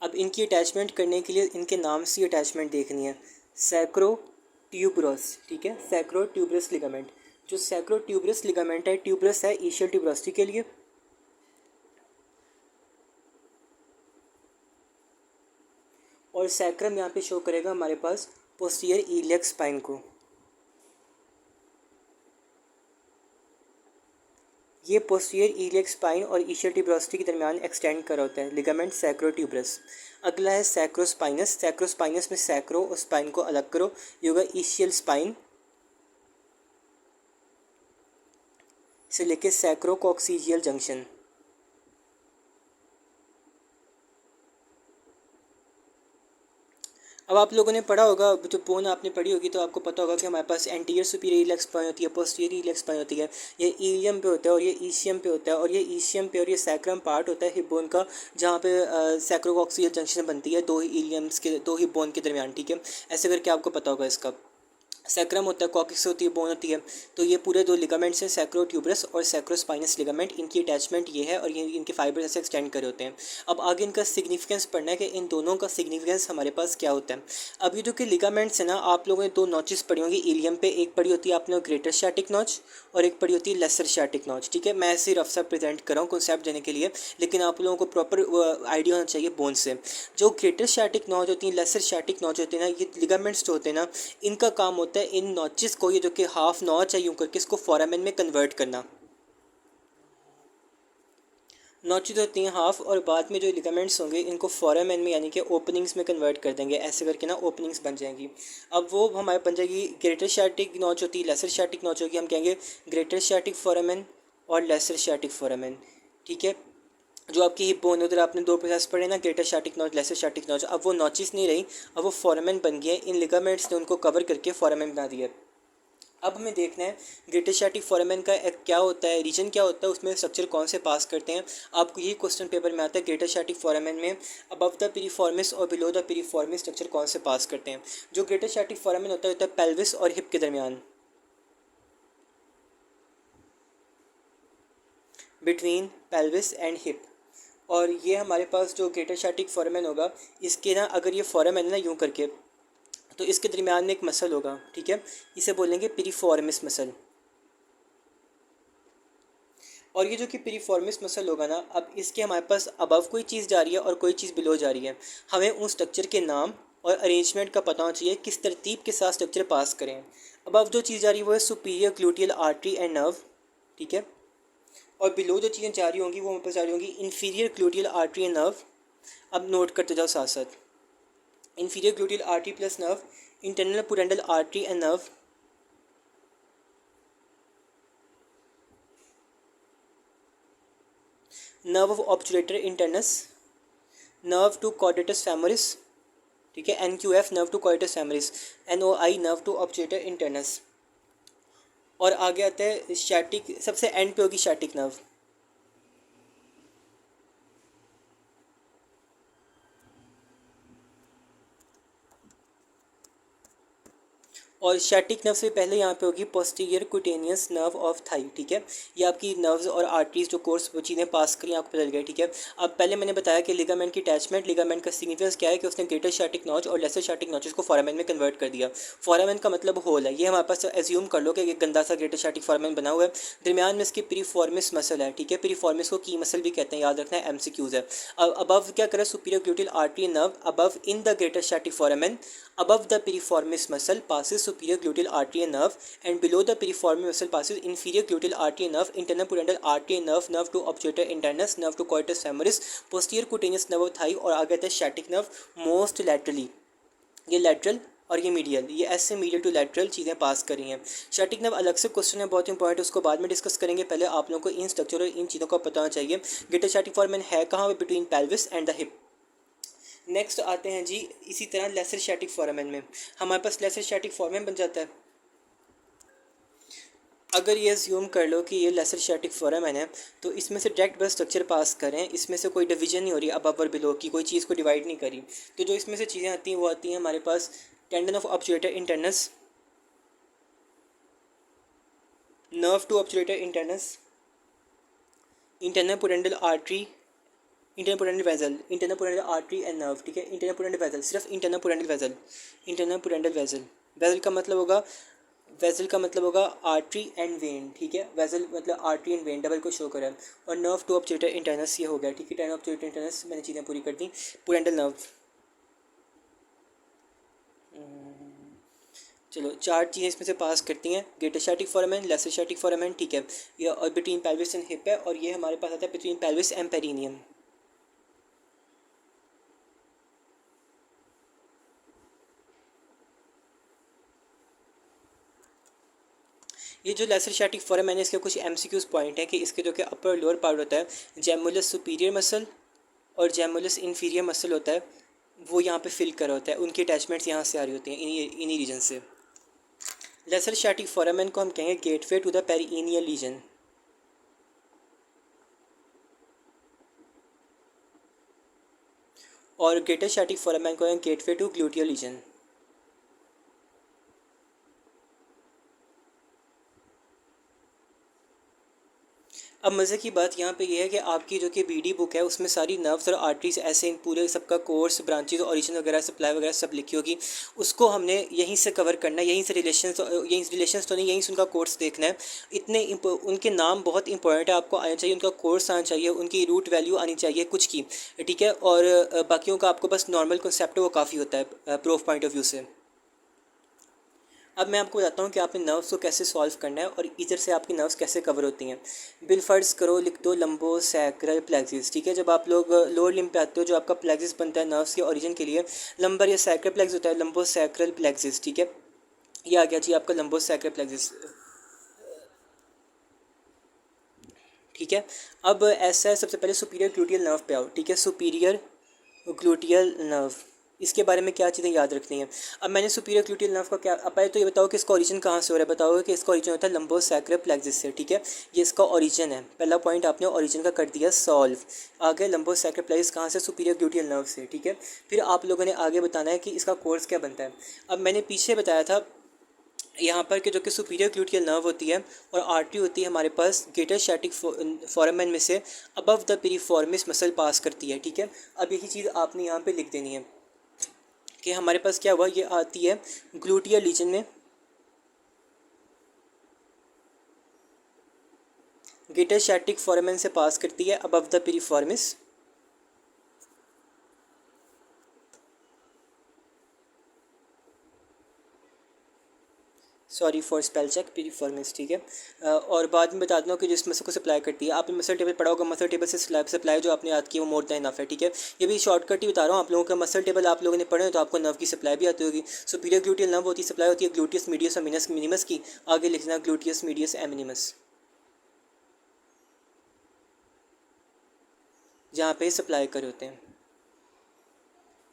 अब इनकी अटैचमेंट करने के लिए इनके नाम से अटैचमेंट देखनी है। सैक्रोट्यूबरस, ठीक है, सैक्रोट्यूबरस लिगामेंट। जो सैक्रोट्यूबरस लिगामेंट है, ट्यूबरस है ईशियल ट्यूबरोसिटी के लिए, और सैक्रम यहाँ पे शो करेगा हमारे पास पोस्टीरियर ईलियक स्पाइन को। ये पोस्टीरियर ईलियक स्पाइन और ईशियल ट्यूबरोसिटी के दरमियान एक्सटेंड कर होता है लिगामेंट सैक्रोट्यूबरस। अगला है सैक्रोस्पाइनस। सैक्रोस्पाइनस में सैक्रो और स्पाइन को अलग करो, ये होगा ईशियल स्पाइन से लेके सैक्रोकॉक्सीजियल जंक्शन। अब आप लोगों ने पढ़ा होगा, जो बोन आपने पढ़ी होगी तो आपको पता होगा कि हमारे पास एंटीरियर सुपीरियर ईलियक स्पाइन होती है, पोस्टीरियर ईलियक स्पाइन होती है। ये इलियम पे होता है और ये ईशियम पे होता है, और ये ईशियम पे और ये सैक्रम पार्ट होता है हिप बोन का, जहाँ पे सैक्रोकॉक्सियल जंक्शन बनती है दो ही इलियम्स के, दो ही बोन के दरमियान, ठीक है। ऐसे करके आपको पता होगा इसका। सैक्रम होता है, कॉक्सिक्स होती है, बोन होती है। तो ये पूरे दो लिगामेंट्स हैं, सैक्रोट्यूबरस और सैक्रोस्पाइनस लिगामेंट। इनकी अटैचमेंट ये है और ये इनके फाइबर ऐसे एक्सटेंड करे होते हैं। अब आगे इनका सिग्निफिकेंस पढ़ना है कि इन दोनों का सिग्निफिकेंस हमारे पास क्या होता है। अब ये जो कि लिगामेंट्स है ना, आप लोगों ने दो नॉचेस पढ़ी होंगी इलियम पे, एक पढ़ी होती है आपने ग्रेटर शैटिक नॉच और एक पढ़ी होती है लेसर शैटिक नॉच, ठीक है। मैं ऐसे रफ सा प्रेजेंट कर रहा हूँ कॉन्सेप्ट देने के लिए, लेकिन आप लोगों को प्रॉपर आइडिया होना चाहिए बोन से। जो ग्रेटर शैटिक नॉच होती है, लेसर शैटिक नॉच होती है ना, ये लिगामेंट्स जो होते हैं ना, इनका काम होता है इन नॉचेस को, ये जो कि हाफ नॉच है यूं करके, इसको फोरामेन में कन्वर्ट करना। नॉचेस होती हैं हाफ, और बाद में जो लिगामेंट्स होंगे इनको फोरामेन में यानी कि ओपनिंग्स में कन्वर्ट कर देंगे, ऐसे करके ना ओपनिंग्स बन जाएंगी। अब वो हमारे बन जाएगी ग्रेटर शैटिक नॉच होती है, लेसर शैटिक नॉच होगी, हम कहेंगे ग्रेटर शैटिक फोरामेन और लेसर शैटिक फोरामेन, ठीक है। जो आपकी हिप बोन उधर आपने दो प्रोसेस पढ़े ना, greater sciatic notch, lesser sciatic notch, अब वो नॉचेस नहीं रही, अब वो फोरामेन बन गए। इन लिगामेंट्स ने उनको कवर करके फोरामेन बना दिया। अब हमें देखना है ग्रेटर शैटिक फोरामेन का क्या होता है, रीजन क्या होता है, उसमें स्ट्रक्चर कौन से पास करते हैं। आपको यही क्वेश्चन पेपर में आता है, ग्रेटर शैटिक फोरामेन में अबव द पिरिफॉर्मिस और बिलो द पिरिफॉर्मिस स्ट्रक्चर कौन से पास करते हैं। जो ग्रेटर शैटिक फोरामेन होता है पेल्विस और हिप के दरमियान, बिटवीन पेल्विस एंड हिप। और ये हमारे पास जो ग्रेटर शैटिक फोरामेन होगा, इसके ना अगर ये फोरामेन है ना यूँ करके, तो इसके दरमियान में एक मसल होगा, ठीक है, इसे बोलेंगे पिरिफॉर्मिस मसल। और ये जो कि पिरिफॉर्मिस मसल होगा ना, अब इसके हमारे पास अबव कोई चीज़ जा रही है और कोई चीज़ बिलो जा रही है। हमें उन स्ट्रक्चर के नाम और अरेंजमेंट का पता होना चाहिए, किस तरतीब के साथ स्ट्रक्चर पास करें। अबव जो चीज़ जा रही है वो है superior gluteal artery and nerve, ठीक है। और बिलो जो चीज़ें जा रही होंगी वो हमारे पास जा रही होंगी inferior gluteal artery and nerve. अब नोट करते जाओ साथ साथ, inferior gluteal artery plus nerve, internal pudendal artery and nerve, nerve of obturator internus, nerve to quadratus femoris, ठीक है, NQF nerve to quadratus femoris, NOI nerve to obturator internus. और आगे आता है शैटिक, सबसे एंड पे होगी शैटिक नर्व। और शैटिक नर्व से पहले यहाँ पे होगी posterior cutaneous nerve of thigh, ठीक है। ये आपकी नर्व्स और आर्टरीज जो कोर्स वो चीज़ें पास करी आपको पता चल गया, ठीक है। अब पहले मैंने बताया कि लिगामेंट की अटैचमेंट, लिगामेंट का सिग्निफिकेंस क्या है कि उसने ग्रेटर शैटिक नॉच और लेसर शैटिक नॉचेस को फोरामेन में कन्वर्ट कर दिया। फोरामेन का मतलब होल है, ये हमारे पास एज्यूम कर लो कि एक गंदा सा ग्रेटर शैटिक फोरामेन बना हुआ है, दरमियान में इसकी पिरिफॉर्मिस मसल है, ठीक है। पिरिफॉर्मिस को की मसल भी कहते हैं, याद रखना है, MCQs है। अब अबव क्या करें, superior gluteal artery nerve above in the greater sciatic foramen, above the piriformis muscle passes superior gluteal artery and nerve, and below the piriformis muscle passes inferior gluteal artery and nerve, internal pudendal artery and nerve, nerve to obturator internus, nerve to coitus femoris, posterior cutaneous nerve of thigh, और आगे आता है sciatic nerve most laterally. ये lateral और ये medial, ये ऐसे medial to lateral चीज़ें पास कर रही हैं। शैटिक नर्व अलग से क्वेश्चन है, बहुत इंपॉर्टेंट, उसको बाद में डिस्कस करेंगे। पहले आप लोगों को इन स्ट्रक्चर और इन चीज़ों का पता होना चाहिए। ग्रेटर शैटिक फोरामेन है कहाँ, between pelvis and the hip. Next आते हैं जी, इसी तरह लेसर शैटिक फोरामेन में हमारे पास लेसर शैटिक फोरामेन बन जाता है। अगर ये अज्यूम कर लो कि ये लेसर शैटिक फोरामेन है, तो इसमें से डायरेक्ट बस स्ट्रक्चर पास करें, इसमें से कोई डिवीजन नहीं हो रही अबव और बिलो की, कोई चीज़ को डिवाइड नहीं करी। तो जो इसमें से चीज़ें आती हैं वो आती हैं हमारे पास tendon of obturator internus, nerve to obturator internus, internal pudendal artery internal pudendal vessel, internal pudendal artery and nerve, ठीक है। इंटरनल पुरेंडल वेजल, सिर्फ internal pudendal vessel, internal pudendal vessel. Vessel का मतलब होगा, वेजल का मतलब होगा आर्टरी एंड वेन, ठीक है। वेजल मतलब आर्टरी एंड वेन, डबल को शो करा है। और नर्व टू ऑब्जेक्टर इंटरनस ये हो गया, ठीक है। टेन ऑब्जेक्टर इंटरनस मैंने चीज़ें पूरी कर दी। पुरेंडल नर्व, चलो चार चीज़ें इसमें से पास करती हैं। Greater sciatic foramen, lesser sciatic foramen, ठीक है। ये और बिटवीन पेल्विस एंड हिप है, और ये हमारे पास आता है बिटवीन पेल्विस एंड पेरिनियम। ये जो लेसर स्टैटिक फोरामेन है, इसके कुछ एमसीक्यूज पॉइंट है कि इसके जो कि अपर लोअर पार्ट होता है, जेमुलस सुपीरियर मसल और जेमुलस इन्फीरियर मसल होता है, वो यहाँ पे फिल करा होता है। उनकी अटैचमेंट्स यहाँ से आ रही होती हैं, इन्हीं रीजन से। लेसर स्टैटिक फोरामेन को हम कहेंगे gateway to the perineal region. और ग्रेटर स्टैटिक फोरामेन को कहेंगे गेटवे टू ग्लूटियल रीजन। अब मज़े की बात यहाँ पे ये है कि आपकी जो कि बीडी बुक है, उसमें सारी नर्व्स और आर्टरीज ऐसे इन पूरे सबका कोर्स, ब्रांचेज, ओरिजिन वगैरह, सप्लाई वगैरह सब लिखी होगी। उसको हमने यहीं से कवर करना है, यहीं से रिलेशन, यहीं रिलेशंस तो नहीं, यहीं से उनका कोर्स देखना है। उनके नाम बहुत इंपॉर्टेंट है, आपको आना चाहिए, उनका कोर्स आना चाहिए, उनकी रूट वैल्यू आनी चाहिए कुछ की, ठीक है। और बाकियों का आपको बस नॉर्मल कंसेप्ट है, वो काफ़ी होता है प्रूफ पॉइंट ऑफ व्यू से। अब मैं आपको बताता हूँ कि आपने नर्व्स को कैसे सॉल्व करना है और इधर से आपकी नर्व्स कैसे कवर होती हैं। बिलफर्स करो, लिख दो लंबो सैक्रल प्लेक्सिस, ठीक है। जब आप लोग लोअर लिम्ब पे आते हो, जो आपका प्लेक्सिस बनता है नर्व्स के ओरिजिन के लिए, लंबर या सैक्रल प्लेक्स होता है, लंबो सैक्रल प्लेक्सिस, ठीक है। ये आ गया जी आपका लंबो सैक्रल प्लेक्सिस, ठीक है। अब ऐसा है, सबसे पहले सुपीरियर ग्लूटियल नर्व पे आओ, ठीक है। सुपीरियर ग्लूटियल नर्व, इसके बारे में क्या चीज़ें याद रखनी है। अब मैंने सुपीरियर ग्लूटियल नर्व का क्या, अब पहले तो ये बताओ कि इसका ओरिजिन कहाँ से हो रहा है। बताओ कि इसका ओरिजिन होता है लंबो सैक्रल प्लेक्सिस से, ठीक है। ये इसका ओरिजिन है, पहला पॉइंट आपने ओरिजिन का कर दिया सॉल्व। आगे लंबो सैक्रल प्लेक्सिस कहाँ से, सुपीरियर ग्लूटियल नर्व से, ठीक है। फिर आप लोगों ने आगे बताना है कि इसका कोर्स क्या बनता है। अब मैंने पीछे बताया था यहाँ पर कि जो कि सुपीरियर ग्लूटियल नर्व होती है और आर्टरी होती है हमारे पास ग्रेटर स्टैटिक फोरामेन में से अबव द पिरिफॉर्मिस मसल पास करती है, ठीक है। अब यही चीज़ आपने यहाँ पे लिख देनी है कि हमारे पास क्या हुआ, ये आती है ग्लूटियल रीजन में, ग्रेटर स्टैटिक फोरामेन से पास करती है above the piriformis, sorry for spell check, piriformis, ठीक है। और बाद में बता दूँ कि जिस मसल को सप्लाई करती है, आपने मसल टेबल पढ़ा होगा, मसल टेबल से सप्लाई जो आपने याद की वो मोर देन इनफ है, ठीक है। ये भी शॉर्टकट ही बता रहा हूँ आप लोगों का, मसल टेबल आप लोगों ने पढ़े तो आपको नर्व की सप्लाई भी आती होगी। सुपीरियर ग्लूटियल नर्व होती है, सप्लाई होती है ग्लूटियस मीडियस और मिनस मिनिमस की, आगे लिखना ग्लूटियस मीडियस एंड मिनिमस, जहाँ पे सप्लाई कर होते हैं,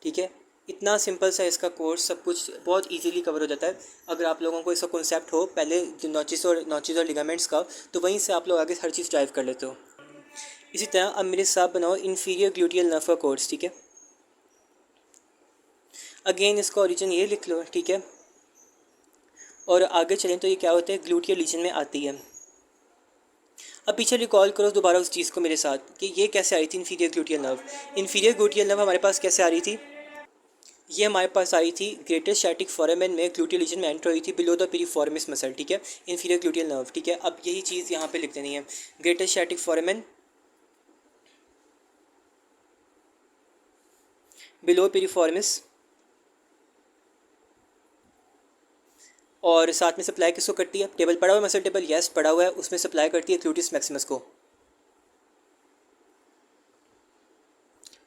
ठीक है। इतना सिंपल सा इसका कोर्स, सब कुछ बहुत इजीली कवर हो जाता है अगर आप लोगों को इसका कॉन्सेप्ट हो पहले नॉचिस और लिगामेंट्स का, तो वहीं से आप लोग आगे हर चीज़ ड्राइव कर लेते हो। इसी तरह अब मेरे साथ बनाओ इन्फीरियर ग्लूटियल नर्व का कोर्स, ठीक है। अगेन इसका ओरिजिन ये लिख लो, ठीक है। और आगे चलें तो ये क्या होता है, ग्लूटियल रीजन में आती है। अब पीछे रिकॉल करो दोबारा उस चीज़ को मेरे साथ कि ये कैसे आई थी inferior gluteal nerve. Inferior gluteal nerve हमारे पास कैसे आ रही थी, ये हमारे पास आई थी ग्रेटर स्टैटिक फोरामेन में, ग्लूटियल रीजन में एंटर हुई थी बिलो द पिरिफॉर्मिस मसल, ठीक है। इन्फीरियर ग्लूटियल नर्व, ठीक है। अब यही चीज़ यहाँ पे लिख देनी है, greater sciatic foramen below piriformis, और साथ में सप्लाई किसको करती है, टेबल पड़ा हुआ है मसल टेबल, यस पड़ा हुआ है, उसमें सप्लाई करती है ग्लूटियस मैक्सिमस को,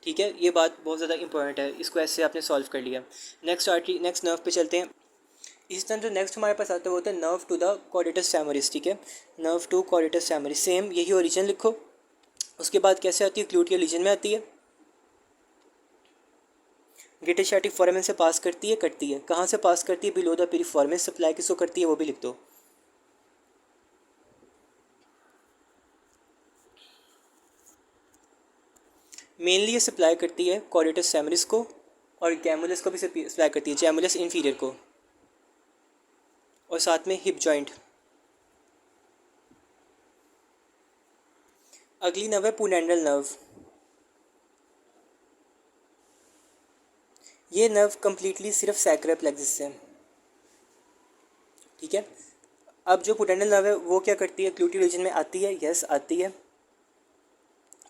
ठीक है। ये बात बहुत ज़्यादा इंपॉर्टेंट है, इसको ऐसे आपने सॉल्व कर लिया। नेक्स्ट आर्टरी, नेक्स्ट नर्व पे चलते हैं। इस तरह जो नेक्स्ट हमारे पास आता है वो होता है नर्व टू द कॉर्डेटस फैमरिस, ठीक है। नर्व टू कॉर्डेटस फैमरिस, सेम यही ओरिजिन लिखो। उसके बाद कैसे आती है, ग्लूटियल रीजन में आती है, ग्रेटर स्टैटिक फोरामेन से पास करती है, कहाँ से पास करती है, बिलो द पिरिफॉर्मिस, सप्लाई किसको करती है वो भी लिख दो। मेनली ये सप्लाई करती है कॉर्डेटस फैमरिस को, और गैमुलस को भी सप्लाई करती है, जैमुलस इन्फीरियर को, और साथ में हिप जॉइंट। अगली नर्व है पुनेंडल नर्व, ये नर्व कम्प्लीटली सिर्फ सैक्रल प्लेक्सस से है, ठीक है। अब जो पुटेंडल नर्व है वो क्या करती है, ग्लूटियल रीजन में आती है, यस आती है।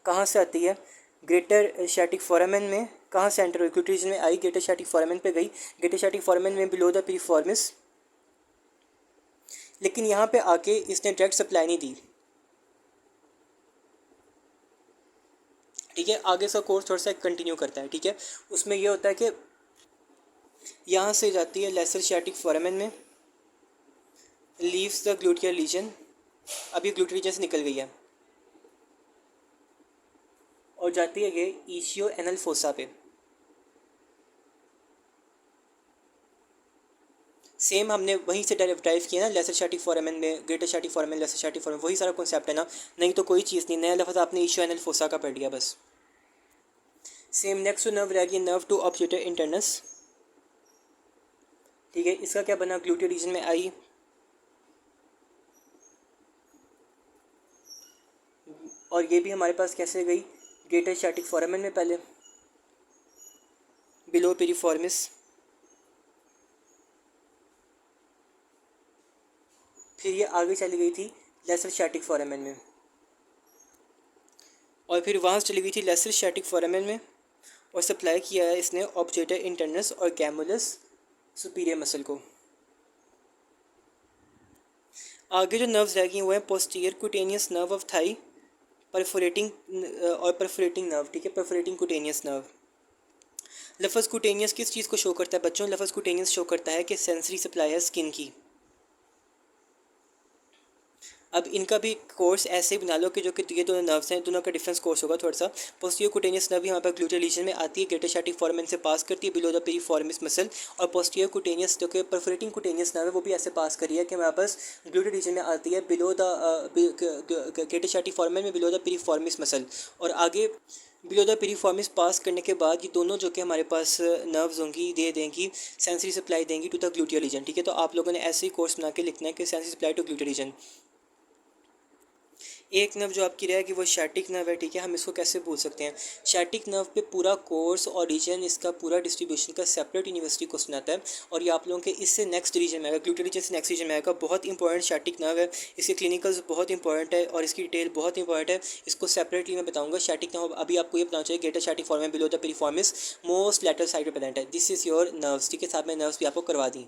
कहाँ से आती है, ग्रेटर शैटिक फोरामेन में। कहाँ से एंटर हुई, ग्लूटियल रीजन में आई, ग्रेटर शैटिक फोरामेन पे गई, ग्रेटर शैटिक फोरामेन में बिलो द पिरिफॉर्मिस, लेकिन यहाँ पे आके इसने डायरेक्ट सप्लाई नहीं दी, ठीक है। आगे इसका कोर्स थोड़ा सा कंटिन्यू करता है, ठीक है। उसमें ये होता है कि यहाँ से जाती है लेसर शैटिक फोरामेन में, लीव्स द ग्लूटियल रीजन, अभी ग्लूटियल रीजन से निकल गई है, और जाती है ये ईशियो एनल फोसा पे। सेम हमने वहीं से ड्राइव किया ना, लेसर शैटिक फोरामेन में, greater sciatic foramen, lesser sciatic foramen, वही सारा कॉन्सेप्ट है ना, नहीं तो कोई चीज़ नहीं, नया लफ्ज़ आपने ईशियो एनल फोसा का पढ़ लिया बस। सेम नेक्स्ट नर्व रह गई नर्व टू ऑब्जेक्टर इंटरनस, ठीक है। इसका क्या बना, ग्लूटियल रीजन में आई, और ये भी हमारे पास कैसे गई, ग्रेटर शैटिक फोरामेन में पहले, बिलो पिरिफॉर्मिस, फिर ये आगे चली गई थी लेसर शैटिक फोरामेन में, और फिर वहाँ से चली गई थी लेसर शैटिक फोरामेन में, और सप्लाई किया है इसने ऑब्जेक्टर इंटरनस और गैमुलस सुपीरियर मसल को। आगे जो नर्व्स रह गई वो है posterior cutaneous nerve of Thai, perforating और परफोरेटिंग नर्व, ठीक है, परफोरेटिंग कुटेनियस नर्व। लफ्ज़ कुटेनियस किस चीज़ को शो करता है बच्चों, लफ्ज़ कुटेनियस शो करता है कि सेंसरी सप्लाई है स्किन की। अब इनका भी कोर्स ऐसे ही बना लो कि जो कि ये दोनों नर्व्स हैं, दोनों का डिफरेंस कोर्स होगा थोड़ा सा। पोस्टीरियर कुटेनियस नर्व यहाँ पर ग्लूटियल रीजन में आती है, ग्रेटर शैटिक फोरामेन से पास करती है बिलो द पिरिफॉर्मिस मसल, और पोस्टीरियर कुटेनियस जो कि परफोरेटिंग कुटेनियस नर्व है वो भी ऐसे पास करी है कि हमारे पास ग्लूटियल रीजन में आती है below the greater sciatic foramen में बिलो द पिरिफॉर्मिस मसल, और आगे बिलो द पिरिफॉर्मिस पास करने के बाद ये दोनों जो कि हमारे पास नर्व्स होंगी दे देंगी सेंसरी सप्लाई देंगी टू द ग्लूटियल रीजन, ठीक है। तो आप लोगों ने ऐसे ही कोर्स बना के लिखना है कि sensory supply to gluteal region. एक नर्व जो आपकी रहेगी वो शैटिक नर्व है, ठीक है। हम इसको कैसे भूल सकते हैं, शैटिक नर्व पे पूरा कोर्स और रीजन, इसका पूरा डिस्ट्रीब्यूशन का सेपरेट यूनिवर्सिटी को सुनाता है, और ये आप लोगों के इससे नेक्स्ट रीजन में आएगा, ग्लूटियल रीजन से नेक्स्ट रीजन में आएगा। बहुत इंपॉर्टेंट शैटिक नर्व है, इसके क्लिनिकल्स बहुत इंपॉर्टेंट है और इसकी डिटेल बहुत इंपॉर्टेंट है, इसको सेपरेटली मैं बताऊंगा। शैटिक नर्व अभी आपको ये बताना चाहिए, greater sciatic foramen below the piriformis most lateral side पे प्रेजेंट है, दिस इज योर नर्व्स, ठीक है। साथ में नर्व्स भी आपको करवा दी।